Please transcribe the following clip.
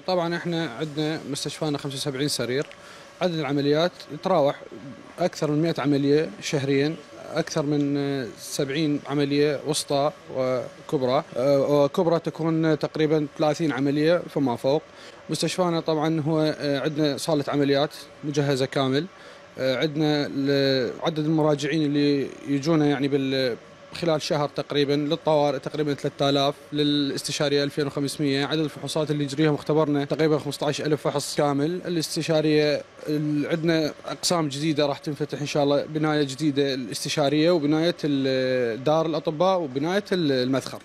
طبعا احنا عندنا مستشفانا 75 سرير. عدد العمليات يتراوح اكثر من 100 عمليه شهريا، اكثر من 70 عمليه وسطى وكبرى، وكبرى تكون تقريبا 30 عمليه فما فوق. مستشفانا طبعا هو عندنا صاله عمليات مجهزه كامل. عندنا عدد المراجعين اللي يجونا يعني خلال شهر تقريبا للطوارئ تقريبا 3000، للاستشاريه 2500. عدد الفحوصات اللي يجريها مختبرنا تقريبا 15000 فحص كامل. الاستشاريه عندنا اقسام جديده راح تنفتح ان شاء الله، بنايه جديده الاستشاريه وبنايه دار الاطباء وبنايه المذخر.